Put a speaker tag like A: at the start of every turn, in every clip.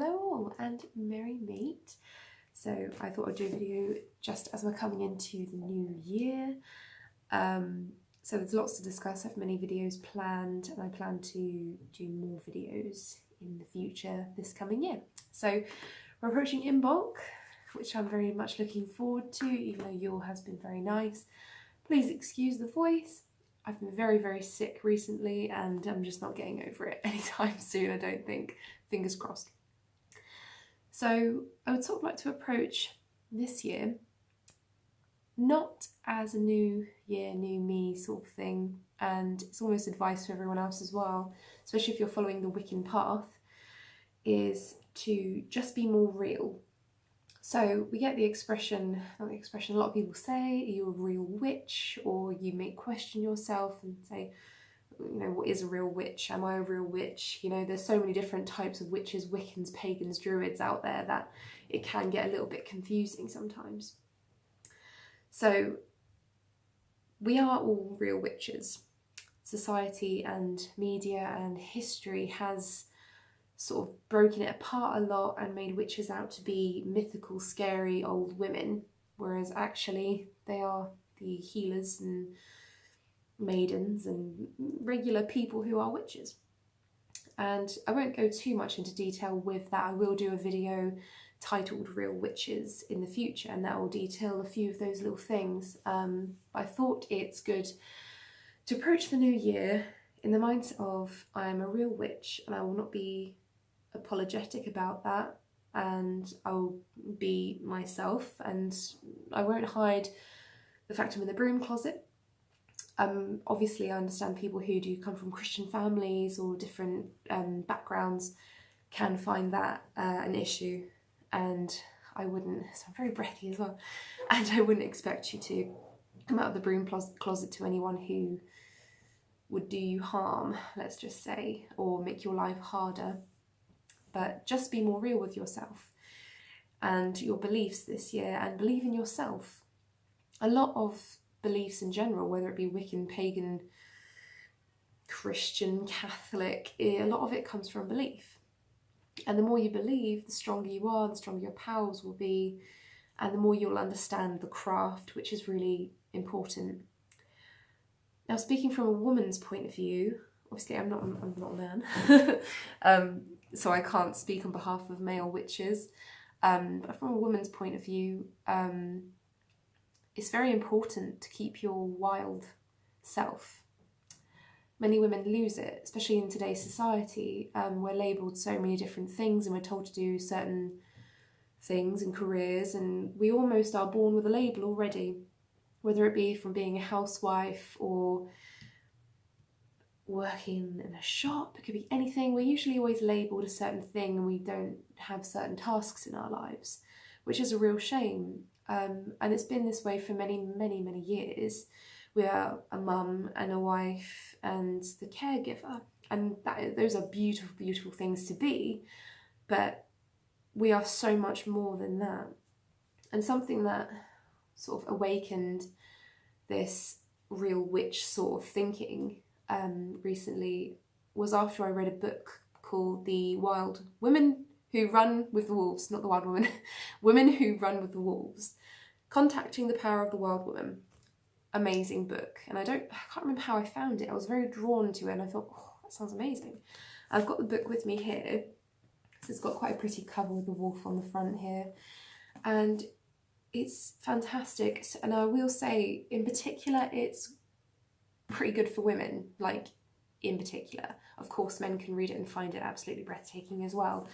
A: Hello all and merry meet. So I thought I'd do a video just as we're coming into the new year. So there's lots to discuss. I have many videos planned and I plan to do more videos in the future this coming year. So we're approaching Imbolc, which I'm very much looking forward to, even though Yule has been very nice. Please excuse the voice. I've been very sick recently and I'm just not getting over it anytime soon, I don't think. Fingers crossed. So I would sort of like to approach this year not as a new year, new me sort of thing, and it's almost advice for everyone else as well, especially if you're following the Wiccan path, is to just be more real. So we get the expression, not the expression, a lot of people say, are you a real witch? Or you may question yourself and say, you know, what is a real witch? Am I a real witch? You know, there's so many different types of witches, Wiccans, pagans, druids out there that it can get a little bit confusing sometimes. So we are all real witches. Society and media and history has sort of broken it apart a lot and made witches out to be mythical, scary old women, whereas actually they are the healers and maidens and regular people who are witches. And I won't go too much into detail with that. I will do a video titled Real Witches in the future, and that will detail a few of those little things. I thought it's good to approach the new year in the mindset of I'm a real witch and I will not be apologetic about that, and I'll be myself and I won't hide the fact I'm in the broom closet. Obviously I understand people who do come from Christian families or different backgrounds can find that an issue, and I wouldn't, so I'm very breathy as well, and I wouldn't expect you to come out of the broom closet to anyone who would do you harm, let's just say, or make your life harder. But just be more real with yourself and your beliefs this year, and believe in yourself. A lot of beliefs in general, whether it be Wiccan, pagan, Christian, Catholic, a lot of it comes from belief. And the more you believe, the stronger you are, the stronger your powers will be, and the more you'll understand the craft, which is really important. Now, speaking from a woman's point of view, obviously I'm not a man, so I can't speak on behalf of male witches, but from a woman's point of view, it's very important to keep your wild self. Many women lose it, especially in today's society. We're labelled so many different things and we're told to do certain things and careers, and we almost are born with a label already, whether it be from being a housewife or working in a shop. It could be anything. We're usually always labelled a certain thing and we don't have certain tasks in our lives, which is a real shame. And it's been this way for many years. We are a mum and a wife and the caregiver, and those are beautiful things to be, but we are so much more than that. And something that sort of awakened this real witch sort of thinking recently was after I read a book called The Wild Women Who Run with the Wolves, not the Wild Women, Women Who Run with the Wolves, Contacting the Power of the Wild Woman. Amazing book. And I can't remember how I found it. I was very drawn to it and I thought, oh, that sounds amazing. I've got the book with me here. So it's got quite a pretty cover with the wolf on the front here. And it's fantastic. And I will say, in particular, it's pretty good for women, like in particular. Of course, men can read it and find it absolutely breathtaking as well.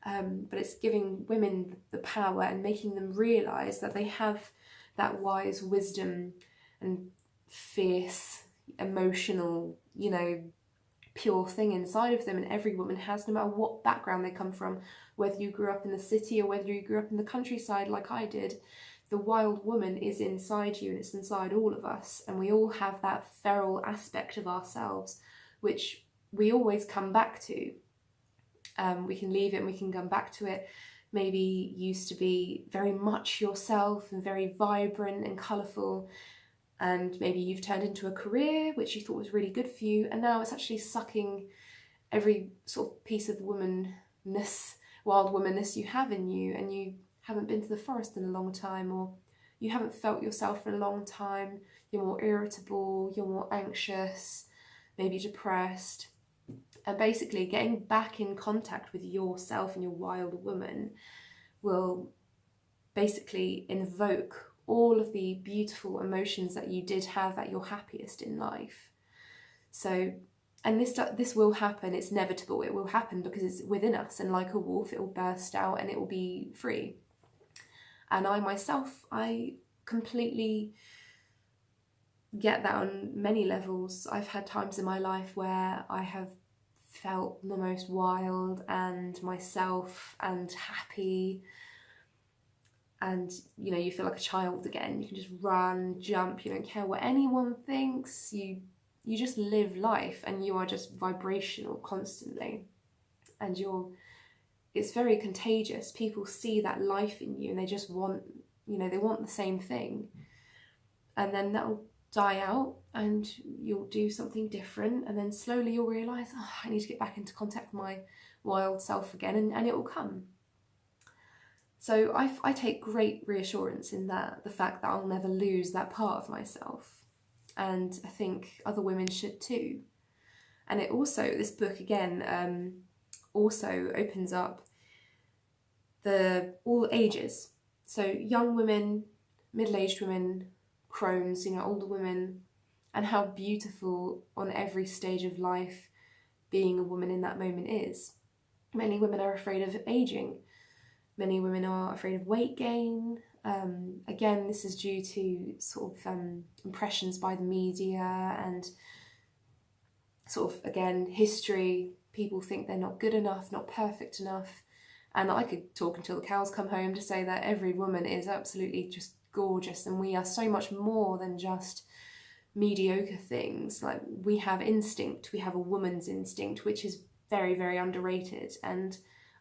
A: But it's giving women the power and making them realise that they have that wise wisdom and fierce, emotional, you know, pure thing inside of them, and every woman has, no matter what background they come from, whether you grew up in the city or whether you grew up in the countryside like I did. The wild woman is inside you and it's inside all of us, and we all have that feral aspect of ourselves which we always come back to. We can leave it and we can come back to it. Maybe used to be very much yourself and very vibrant and colourful, and maybe you've turned into a career which you thought was really good for you, and now it's actually sucking every sort of piece of womanness wild womanness you have in you, and you haven't been to the forest in a long time, or you haven't felt yourself for a long time, you're more irritable, you're more anxious, maybe depressed. And basically getting back in contact with yourself and your wild woman will basically invoke all of the beautiful emotions that you did have at your happiest in life. So, and this will happen, it's inevitable, it will happen because it's within us, and like a wolf, it will burst out and it will be free. And I myself, I completely get that on many levels. I've had times in my life where I have felt the most wild and myself and happy, and you know, you feel like a child again. You can just run, jump, you don't care what anyone thinks, you just live life, and you are just vibrational constantly, and it's very contagious. People see that life in you and they just want, you know, they want the same thing, and then that'll die out and you'll do something different, and then slowly you'll realise, oh, I need to get back into contact with my wild self again, and it will come. So I take great reassurance in that, the fact that I'll never lose that part of myself, and I think other women should too. And it also, this book again, also opens up all ages, so young women, middle-aged women, crones, you know, older women, and how beautiful on every stage of life being a woman in that moment is. Many women are afraid of aging. Many women are afraid of weight gain. Again, this is due to sort of impressions by the media and sort of, again, history. People think they're not good enough, not perfect enough. And I could talk until the cows come home to say that every woman is absolutely just gorgeous, and we are so much more than just mediocre things. Like, we have instinct, we have a woman's instinct, which is very, very underrated, and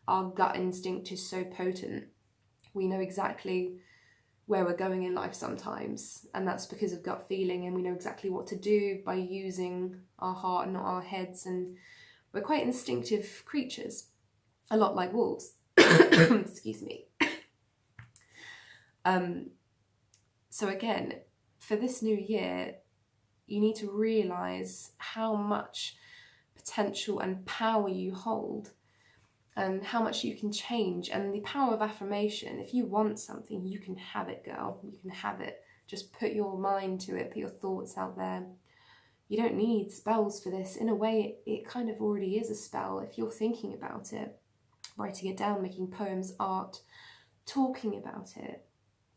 A: our gut instinct is so potent. We know exactly where we're going in life sometimes, and that's because of gut feeling, and we know exactly what to do by using our heart and not our heads, and we're quite instinctive creatures, a lot like wolves. Excuse me. So again, for this new year, you need to realise how much potential and power you hold, and how much you can change, and the power of affirmation. If you want something, you can have it, girl. You can have it. Just put your mind to it, put your thoughts out there. You don't need spells for this. In a way, it kind of already is a spell if you're thinking about it, writing it down, making poems, art, talking about it,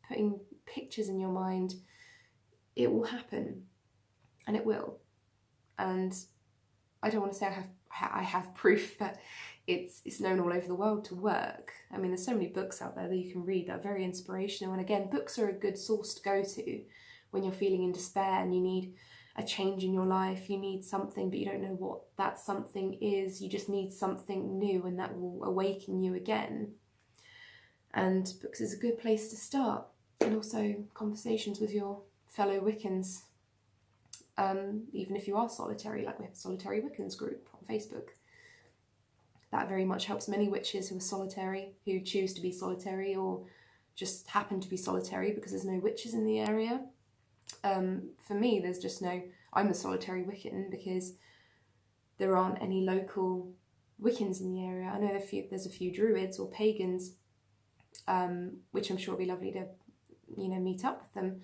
A: putting pictures in your mind. It will happen, and it will. And I don't want to say I have proof, but it's known all over the world to work. I mean, there's so many books out there that you can read that are very inspirational. And again, books are a good source to go to when you're feeling in despair and you need a change in your life. You need something, but you don't know what that something is. You just need something new, and that will awaken you again. And books is a good place to start. And also conversations with your fellow Wiccans. Even if you are solitary, like we have a Solitary Wiccans group on Facebook. That very much helps many witches who are solitary, who choose to be solitary, or just happen to be solitary because there's no witches in the area. For me, there's just I'm a solitary Wiccan because there aren't any local Wiccans in the area. I know there's a few druids or pagans, which I'm sure would be lovely to, meet up with them.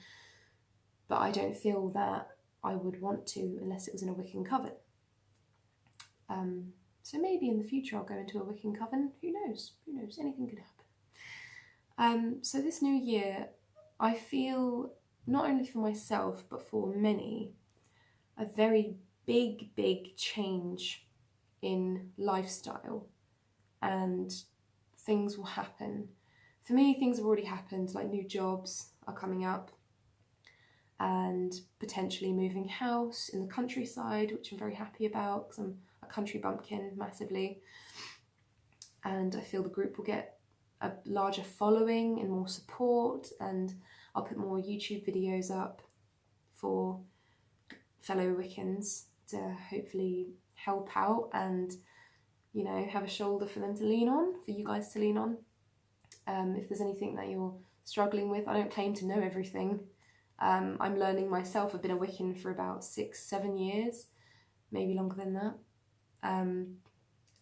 A: But I don't feel that I would want to unless it was in a Wiccan coven. So maybe in the future I'll go into a Wiccan coven. Who knows? Anything could happen. So this new year, I feel, not only for myself, but for many, a very big, big change in lifestyle, and things will happen. For me, things have already happened, like new jobs are coming up, and potentially moving house in the countryside, which I'm very happy about because I'm a country bumpkin massively. And I feel the group will get a larger following and more support, and I'll put more YouTube videos up for fellow Wiccans to hopefully help out and, you know, have a shoulder for them to lean on, for you guys to lean on. If there's anything that you're struggling with, I don't claim to know everything. I'm learning myself. I've been a Wiccan for about 6-7 years, maybe longer than that. And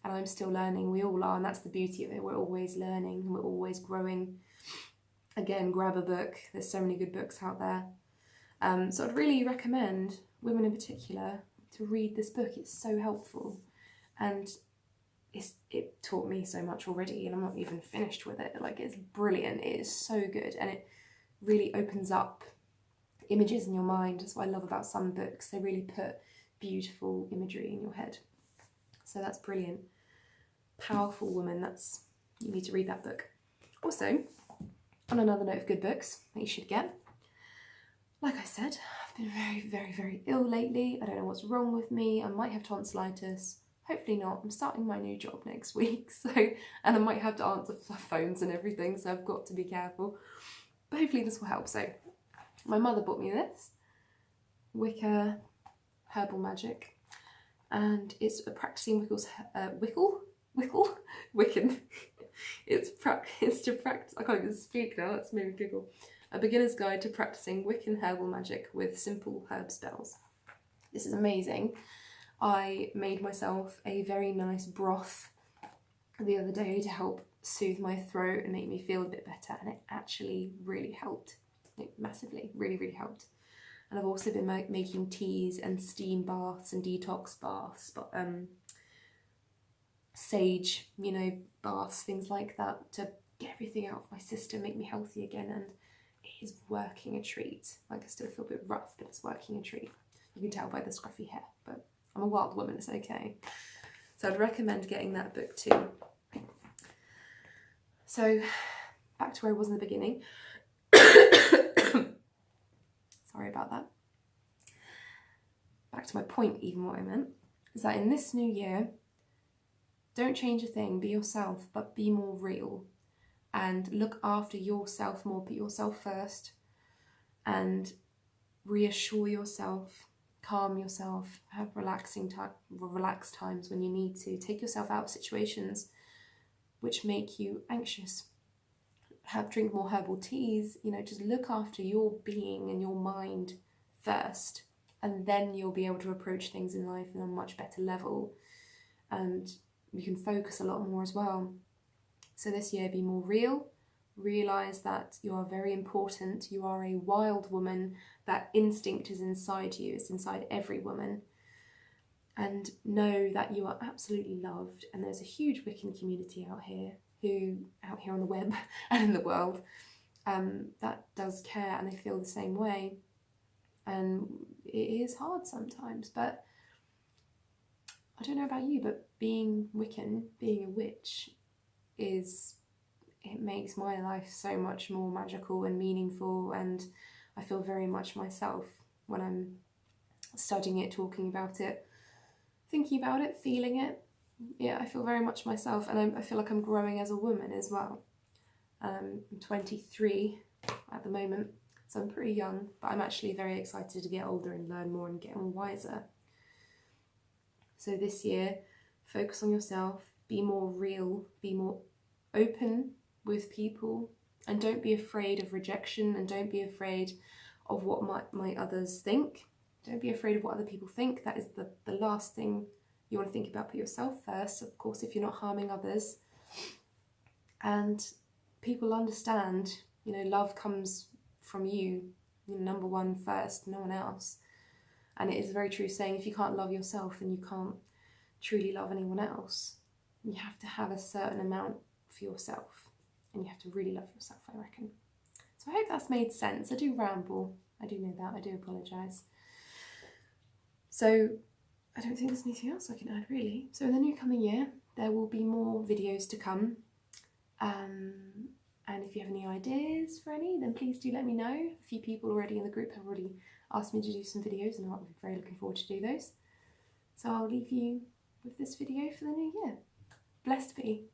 A: I'm still learning. We all are, and that's the beauty of it. We're always learning, we're always growing. Again, grab a book. There's so many good books out there. So I'd really recommend women in particular to read this book. It's so helpful, and it taught me so much already, and I'm not even finished with it. Like, it's brilliant. It is so good, and it really opens up images in your mind. That's what I love about some books. They really put beautiful imagery in your head. So that's brilliant. Powerful Woman. You need to read that book. Also, on another note of good books that you should get, like I said, I've been very, very, very ill lately. I don't know what's wrong with me. I might have tonsillitis. Hopefully not. I'm starting my new job next week, and I might have to answer phones and everything, so I've got to be careful. But hopefully this will help. So my mother bought me this Wicca Herbal Magic, and it's a practicing Wiccan. It's to practice. I can't even speak now. That's made me giggle. A beginner's guide to practicing Wiccan herbal magic with simple herb spells. This is amazing. I made myself a very nice broth the other day to help soothe my throat and make me feel a bit better, and it actually really helped. It massively, really, really helped. And I've also been making teas and steam baths and detox baths, but sage, you know, baths, things like that, to get everything out of my system, make me healthy again, and it is working a treat. Like, I still feel a bit rough, but it's working a treat. You can tell by the scruffy hair, but I'm a wild woman, it's okay. So I'd recommend getting that book too. So back to where I was in the beginning. Sorry about that. Back to my point, even what I meant, is that in this new year, don't change a thing, be yourself, but be more real. And look after yourself more, put yourself first, and reassure yourself, calm yourself, have relaxed times when you need to. Take yourself out of situations which make you anxious. Drink more herbal teas, you know, just look after your being and your mind first, and then you'll be able to approach things in life on a much better level, and you can focus a lot more as well. So this year, be more real. Realise that you are very important. You are a wild woman. That instinct is inside you. It's inside every woman. And know that you are absolutely loved. And there's a huge Wiccan community out here on the web and in the world, that does care, and they feel the same way. And it is hard sometimes, but I don't know about you, but being Wiccan, being a witch, it makes my life so much more magical and meaningful, and I feel very much myself when I'm studying it, talking about it, thinking about it, feeling it. Yeah, I feel very much myself, and I feel like I'm growing as a woman as well. I'm 23 at the moment, so I'm pretty young, but I'm actually very excited to get older and learn more and get more wiser. So this year, focus on yourself, be more real, be more open with people, and don't be afraid of rejection, and don't be afraid of what might others think. Don't be afraid of what other people think. That is the last thing you want to think about. Put yourself first, of course, if you're not harming others. And people understand, you know, love comes from you, number one first, no one else. And it is a very true saying, if you can't love yourself, then you can't truly love anyone else. You have to have a certain amount for yourself, and you have to really love yourself, I reckon. So I hope that's made sense. I do ramble, I do know that, I do apologise. So I don't think there's anything else I can add, really. So in the new coming year, there will be more videos to come. And if you have any ideas for any, then please do let me know. A few people already in the group have already asked me to do some videos, and I'm very looking forward to do those. So I'll leave you with this video for the new year. Blessed be.